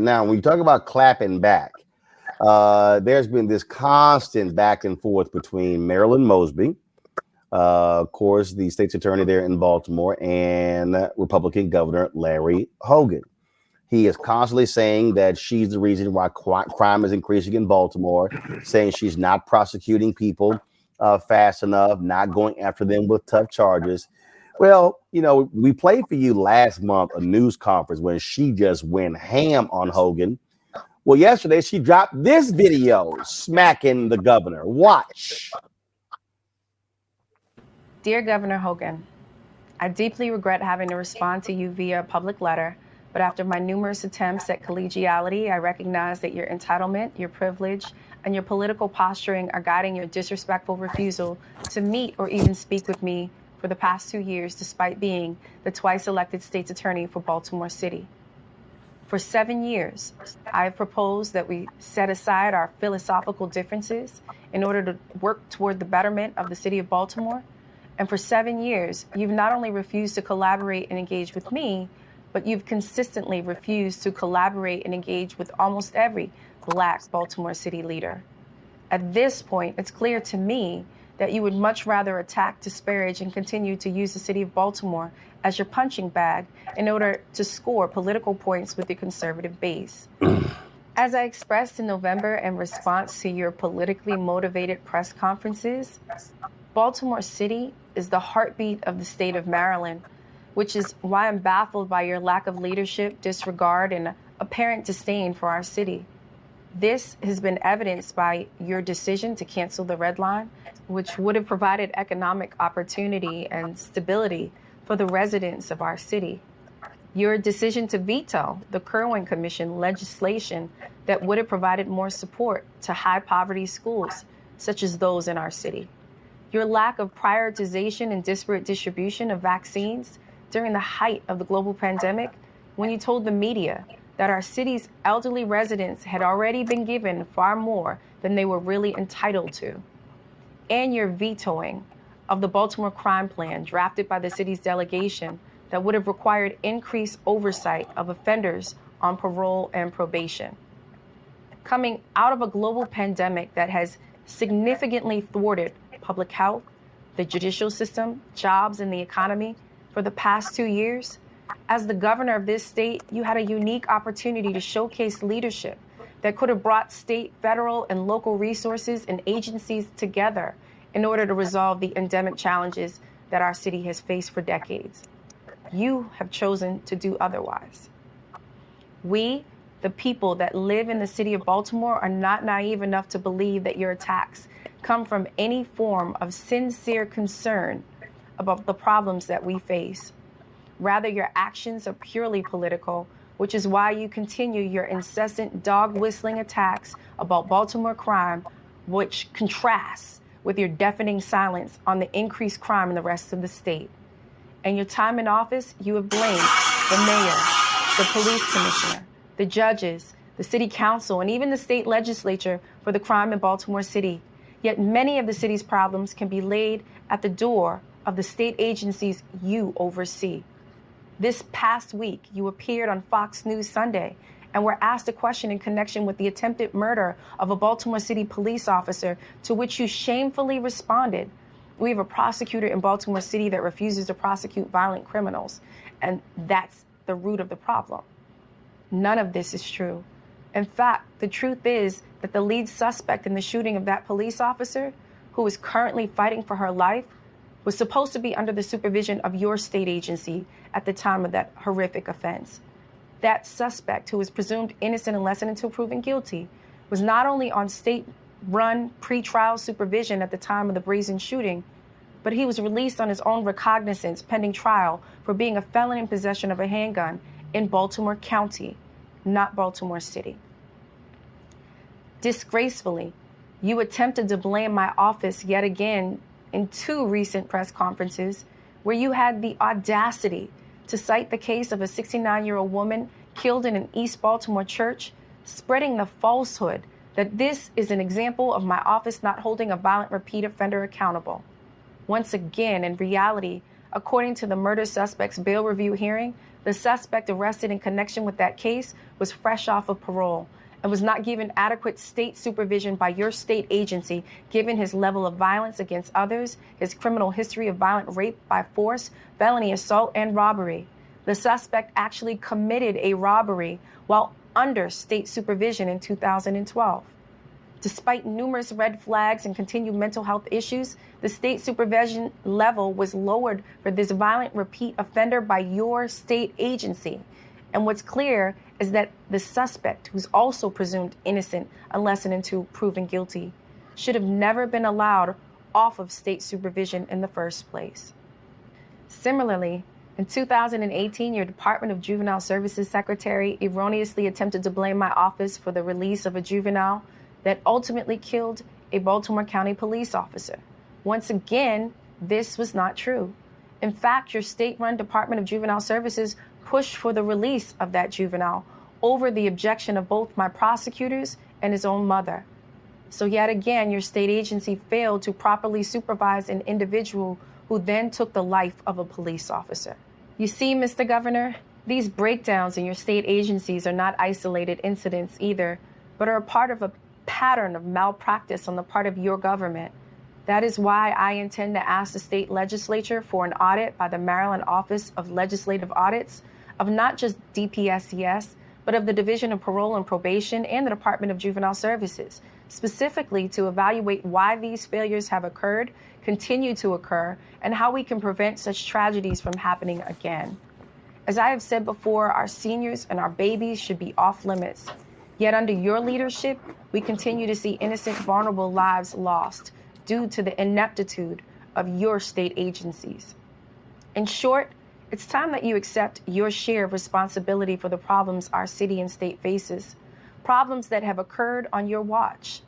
Now, when you talk about clapping back, there's been this constant back and forth between Maryland Mosby, of course, the state's attorney there in Baltimore, and Republican Governor Larry Hogan. He is constantly saying that she's the reason why crime is increasing in Baltimore, saying she's not prosecuting people fast enough, not going after them with tough charges. Well, we played for you last month a news conference when she just went ham on Hogan. Well, yesterday she dropped this video smacking the governor. Watch. Dear Governor Hogan, I deeply regret having to respond to you via a public letter, but after my numerous attempts at collegiality, I recognize that your entitlement, your privilege, and your political posturing are guiding your disrespectful refusal to meet or even speak with me for the past 2 years, despite being the twice elected state's attorney for Baltimore City. For 7 years, I have proposed that we set aside our philosophical differences in order to work toward the betterment of the city of Baltimore. And for 7 years, you've not only refused to collaborate and engage with me, but you've consistently refused to collaborate and engage with almost every Black Baltimore City leader. At this point, it's clear to me that you would much rather attack, disparage, and continue to use the city of Baltimore as your punching bag in order to score political points with your conservative base. As I expressed in November in response to your politically motivated press conferences, Baltimore City is the heartbeat of the state of Maryland, which is why I'm baffled by your lack of leadership, disregard, and apparent disdain for our city. This has been evidenced by your decision to cancel the Red Line, which would have provided economic opportunity and stability for the residents of our city. Your decision to veto the Kerwin Commission legislation that would have provided more support to high poverty schools, such as those in our city. Your lack of prioritization and disparate distribution of vaccines during the height of the global pandemic, when you told the media that our city's elderly residents had already been given far more than they were really entitled to. And your vetoing of the Baltimore crime plan drafted by the city's delegation that would have required increased oversight of offenders on parole and probation. Coming out of a global pandemic that has significantly thwarted public health, the judicial system, jobs, and the economy for the past 2 years, as the governor of this state, you had a unique opportunity to showcase leadership that could have brought state, federal, and local resources and agencies together in order to resolve the endemic challenges that our city has faced for decades. You have chosen to do otherwise. We, the people that live in the city of Baltimore, are not naive enough to believe that your attacks come from any form of sincere concern about the problems that we face. Rather, your actions are purely political, which is why you continue your incessant dog-whistling attacks about Baltimore crime, which contrasts with your deafening silence on the increased crime in the rest of the state. In your time in office, you have blamed the mayor, the police commissioner, the judges, the city council, and even the state legislature for the crime in Baltimore City. Yet many of the city's problems can be laid at the door of the state agencies you oversee. This past week, you appeared on Fox News Sunday and were asked a question in connection with the attempted murder of a Baltimore City police officer, to which you shamefully responded, "We have a prosecutor in Baltimore City that refuses to prosecute violent criminals, and that's the root of the problem." None of this is true. In fact, the truth is that the lead suspect in the shooting of that police officer, who is currently fighting for her life, was supposed to be under the supervision of your state agency at the time of that horrific offense. That suspect, who is presumed innocent unless and until proven guilty, was not only on state-run pretrial supervision at the time of the brazen shooting, but he was released on his own recognizance pending trial for being a felon in possession of a handgun in Baltimore County, not Baltimore City. Disgracefully, you attempted to blame my office yet again in 2 recent press conferences where you had the audacity to cite the case of a 69-year-old woman killed in an East Baltimore church, spreading the falsehood that this is an example of my office not holding a violent repeat offender accountable. Once again, in reality, according to the murder suspect's bail review hearing, The suspect arrested in connection with that case was fresh off of parole and was not given adequate state supervision by your state agency, given his level of violence against others, his criminal history of violent rape by force, felony assault, and robbery. The suspect actually committed a robbery while under state supervision in 2012. Despite numerous red flags and continued mental health issues, the state supervision level was lowered for this violent repeat offender by your state agency. And what's clear is that the suspect, who's also presumed innocent unless and until proven guilty, should have never been allowed off of state supervision in the first place. Similarly, in 2018, your Department of Juvenile Services Secretary erroneously attempted to blame my office for the release of a juvenile that ultimately killed a Baltimore County police officer. Once again, this was not true. In fact, your state-run Department of Juvenile Services pushed for the release of that juvenile over the objection of both my prosecutors and his own mother. So yet again, your state agency failed to properly supervise an individual who then took the life of a police officer. You see, Mr. Governor, these breakdowns in your state agencies are not isolated incidents either, but are a part of a pattern of malpractice on the part of your government. That is why I intend to ask the state legislature for an audit by the Maryland Office of Legislative Audits of not just DPSCS, but of the Division of Parole and Probation and the Department of Juvenile Services, specifically to evaluate why these failures have occurred, continue to occur, and how we can prevent such tragedies from happening again. As I have said before, our seniors and our babies should be off limits. Yet under your leadership, we continue to see innocent, vulnerable lives lost due to the ineptitude of your state agencies. In short, it's time that you accept your share of responsibility for the problems our city and state faces, problems that have occurred on your watch.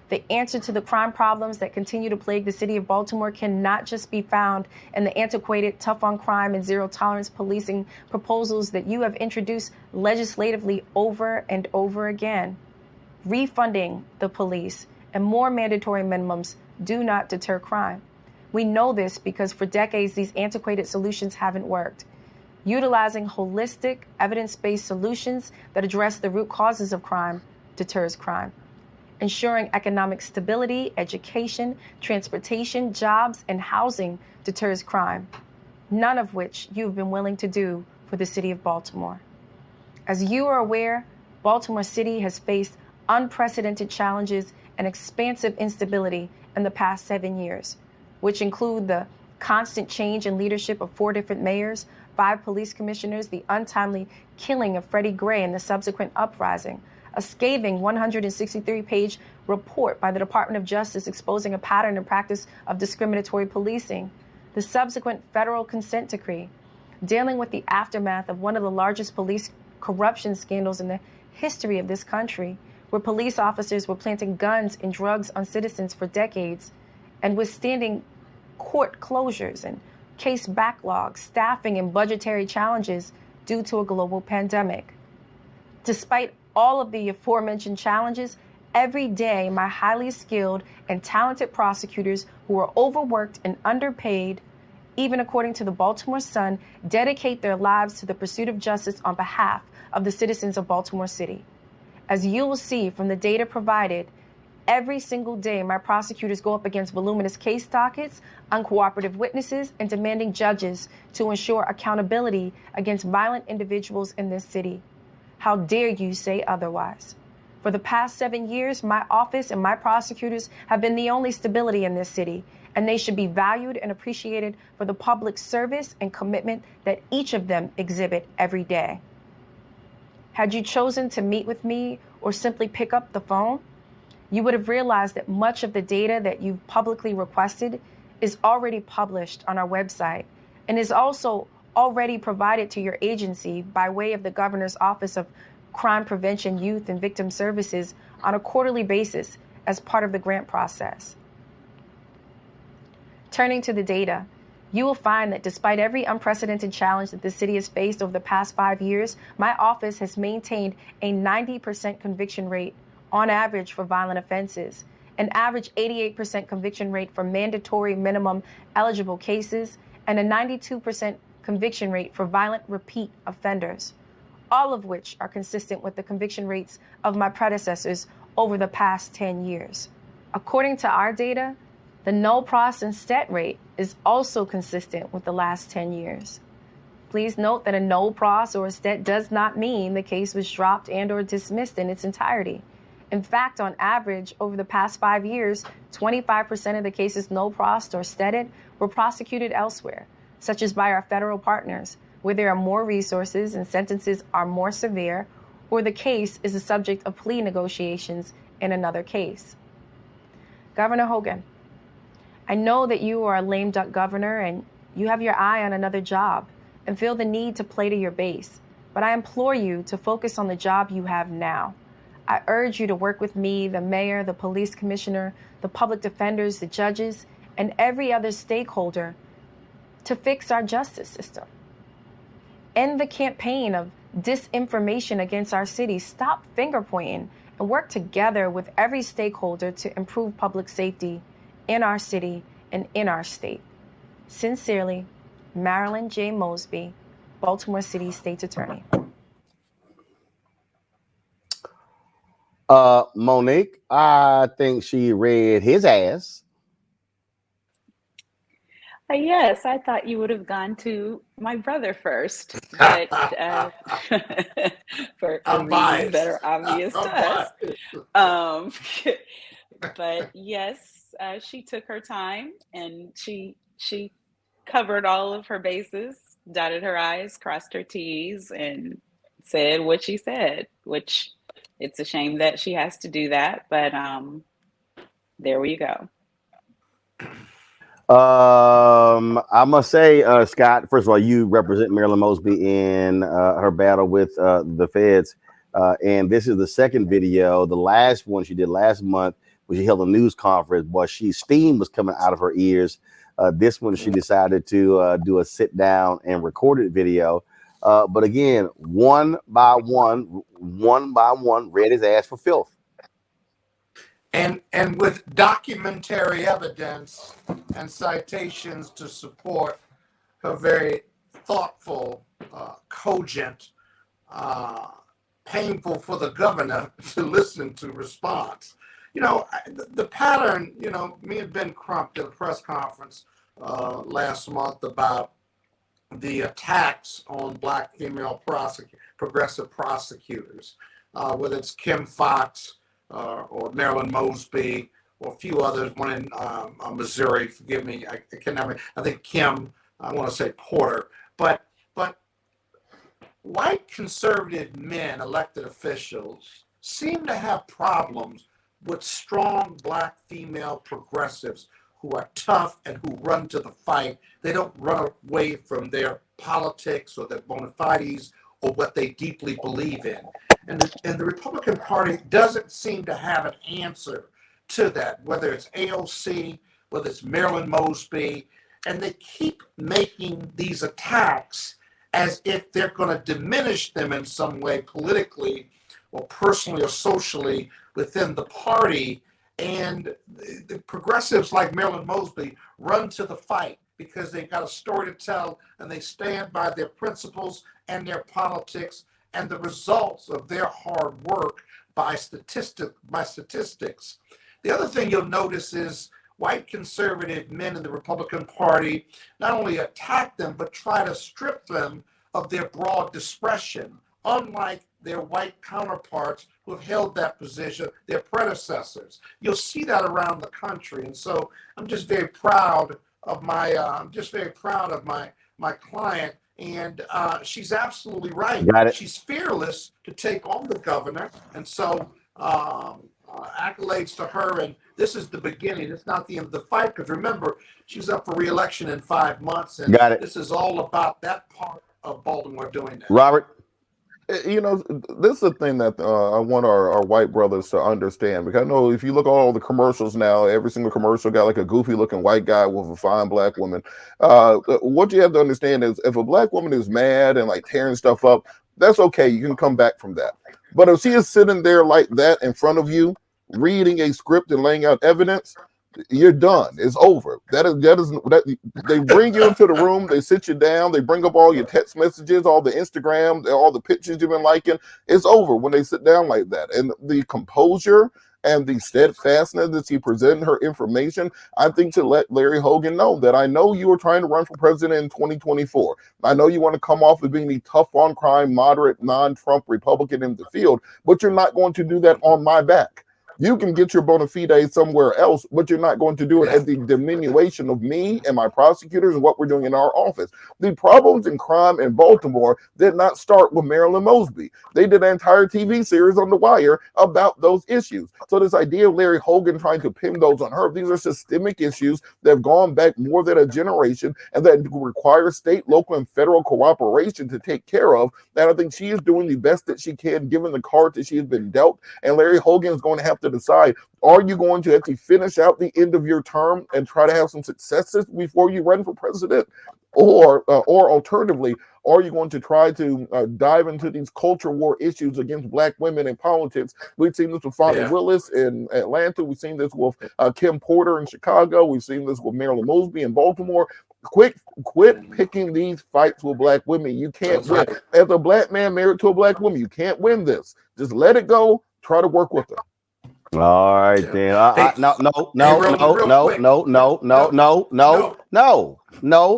The answer to the crime problems that continue to plague the city of Baltimore cannot just be found in the antiquated tough on crime and zero tolerance policing proposals that you have introduced legislatively over and over again. Refunding the police and more mandatory minimums do not deter crime. We know this because for decades these antiquated solutions haven't worked. Utilizing holistic, evidence-based solutions that address the root causes of crime deters crime. Ensuring economic stability, education, transportation, jobs, and housing deters crime, none of which you've been willing to do for the city of Baltimore. As you are aware, Baltimore City has faced unprecedented challenges and expansive instability in the past 7 years, which include the constant change in leadership of 4 different mayors, 5 police commissioners, the untimely killing of Freddie Gray and the subsequent uprising, a scathing 163-page report by the Department of Justice exposing a pattern and practice of discriminatory policing, the subsequent federal consent decree, dealing with the aftermath of one of the largest police corruption scandals in the history of this country, where police officers were planting guns and drugs on citizens for decades, and withstanding court closures and case backlogs, staffing and budgetary challenges due to a global pandemic. Despite all of the aforementioned challenges, every day my highly skilled and talented prosecutors who are overworked and underpaid, even according to the Baltimore Sun, dedicate their lives to the pursuit of justice on behalf of the citizens of Baltimore City. As you will see from the data provided, every single day my prosecutors go up against voluminous case dockets, uncooperative witnesses, and demanding judges to ensure accountability against violent individuals in this city. How dare you say otherwise? For the past 7 years, my office and my prosecutors have been the only stability in this city, and they should be valued and appreciated for the public service and commitment that each of them exhibit every day. Had you chosen to meet with me or simply pick up the phone, you would have realized that much of the data that you've publicly requested is already published on our website and is also already provided to your agency by way of the Governor's Office of Crime Prevention, Youth, and Victim Services on a quarterly basis as part of the grant process. Turning to the data, you will find that despite every unprecedented challenge that the city has faced over the past 5 years, my office has maintained a 90% conviction rate on average for violent offenses, an average 88% conviction rate for mandatory minimum eligible cases, and a 92% conviction rate for violent repeat offenders, all of which are consistent with the conviction rates of my predecessors over the past 10 years. According to our data, the no pros and stet rate is also consistent with the last 10 years. Please note that a no pros or a stet does not mean the case was dropped and or dismissed in its entirety. In fact, on average, over the past 5 years, 25% of the cases no pros or stetted were prosecuted elsewhere, such as by our federal partners, where there are more resources and sentences are more severe, or the case is the subject of plea negotiations in another case. Governor Hogan, I know that you are a lame duck governor and you have your eye on another job and feel the need to play to your base, but I implore you to focus on the job you have now. I urge you to work with me, the mayor, the police commissioner, the public defenders, the judges, and every other stakeholder to fix our justice system. End the campaign of disinformation against our city. Stop finger pointing and work together with every stakeholder to improve public safety in our city and in our state. Sincerely, Marilyn J. Mosby, Baltimore City State's Attorney. Monique, I think she read his ass. Yes, I thought you would have gone to my brother first, but for reasons that are obvious to us. But yes, she took her time and she covered all of her bases, dotted her I's, crossed her T's, and said what she said, which it's a shame that she has to do that, but there we go. I must say, Scott, first of all, you represent Marilyn Mosby in her battle with the feds. And this is the second video. The last one she did last month, when she held a news conference, was steam was coming out of her ears. This one, she decided to do a sit down and recorded video. But again, one by one, read his ass for filth. And with documentary evidence and citations to support her very thoughtful, cogent, painful for the governor to listen to response. You know, the pattern, you know, me and Ben Crump did a press conference last month about the attacks on Black female progressive prosecutors, whether it's Kim Foxx, or Marilyn Mosby, or a few others, one in Missouri, forgive me, I can never, I think Kim, I want to say Porter, but white conservative men, elected officials, seem to have problems with strong Black female progressives who are tough and who run to the fight. They don't run away from their politics or their bona fides or what they deeply believe in. And the Republican Party doesn't seem to have an answer to that, whether it's AOC, whether it's Marilyn Mosby, and they keep making these attacks as if they're going to diminish them in some way politically or personally or socially within the party. And the progressives like Marilyn Mosby run to the fight because they've got a story to tell and they stand by their principles and their politics and the results of their hard work by statistics. The other thing you'll notice is white conservative men in the Republican Party not only attack them, but try to strip them of their broad discretion, unlike their white counterparts who have held that position, their predecessors. You'll see that around the country. And so I'm just very proud of my my client. And she's absolutely right. She's fearless to take on the governor. And so accolades to her. And this is the beginning. It's not the end of the fight. Because remember, she's up for re-election in 5 months. And this is all about that part of Baltimore doing that. Robert? You know, this is the thing that I want our white brothers to understand, because I know if you look at all the commercials now, every single commercial got like a goofy looking white guy with a fine Black woman. What you have to understand is if a Black woman is mad and like tearing stuff up, that's okay. You can come back from that. But if she is sitting there like that in front of you, reading a script and laying out evidence, you're done. It's over. That they bring you into the room, they sit you down, they bring up all your text messages, all the Instagram, all the pictures you've been liking. It's over when they sit down like that. And the composure and the steadfastness that she presented her information, I think, to let Larry Hogan know that I know you were trying to run for president in 2024. I know you want to come off as being the tough on crime, moderate, non-Trump Republican in the field, but you're not going to do that on my back. You can get your bona fide somewhere else, but you're not going to do it at the diminution of me and my prosecutors and what we're doing in our office. The problems in crime in Baltimore did not start with Maryland Mosby. They did an entire TV series on The Wire about those issues. So this idea of Larry Hogan trying to pin those on her, these are systemic issues that have gone back more than a generation and that require state, local, and federal cooperation to take care of. And I think she is doing the best that she can given the card that she has been dealt. And Larry Hogan is going to have to decide, are you going to actually finish out the end of your term and try to have some successes before you run for president? Or alternatively, are you going to try to dive into these culture war issues against Black women in politics? We've seen this with Fonda Willis in Atlanta. We've seen this with Kim Porter in Chicago. We've seen this with Marilyn Mosby in Baltimore. Quit picking these fights with Black women. You can't win. As a Black man married to a Black woman, you can't win this. Just let it go. Try to work with her. All right, then. No,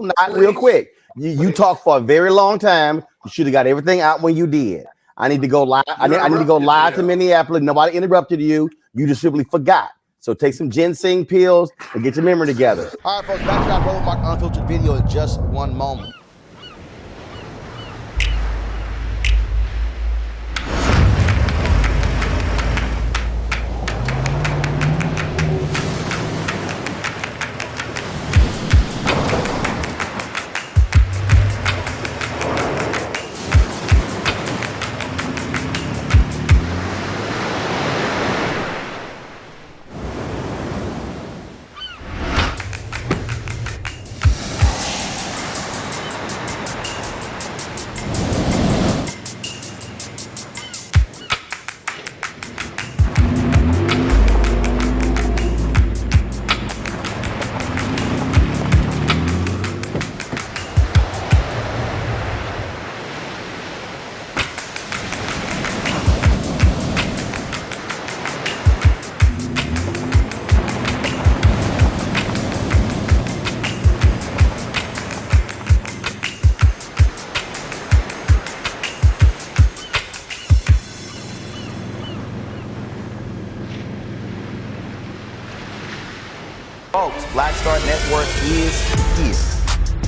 not real quick. You talked for a very long time. You should have got everything out when you did. I need to go live. I need to go live to Minneapolis. Nobody interrupted you. You just simply forgot. So take some ginseng pills and get your memory together. All right, folks, back to that Roland Mark Unfiltered video in just one moment. Folks, Black Star Network is here.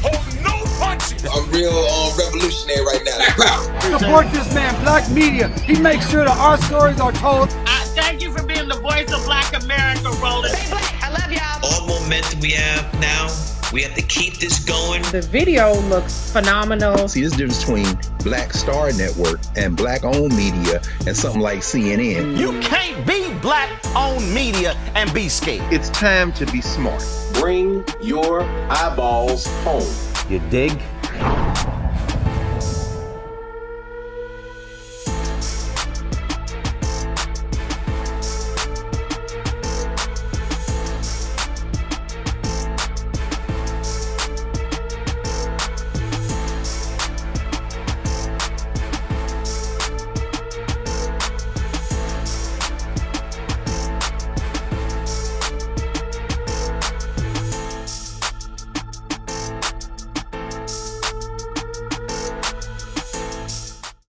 Hold no punches. I'm real revolutionary right now. Support this man, Black Media. He makes sure that our stories are told. Thank you for being the voice of Black America, Roland. Stay black. I love y'all. All momentum we have now, we have to keep this going. The video looks phenomenal. See, this difference between Black Star Network and Black-owned media and something like CNN. You can't be Black-owned media and be scared. It's time to be smart. Bring your eyeballs home. You dig?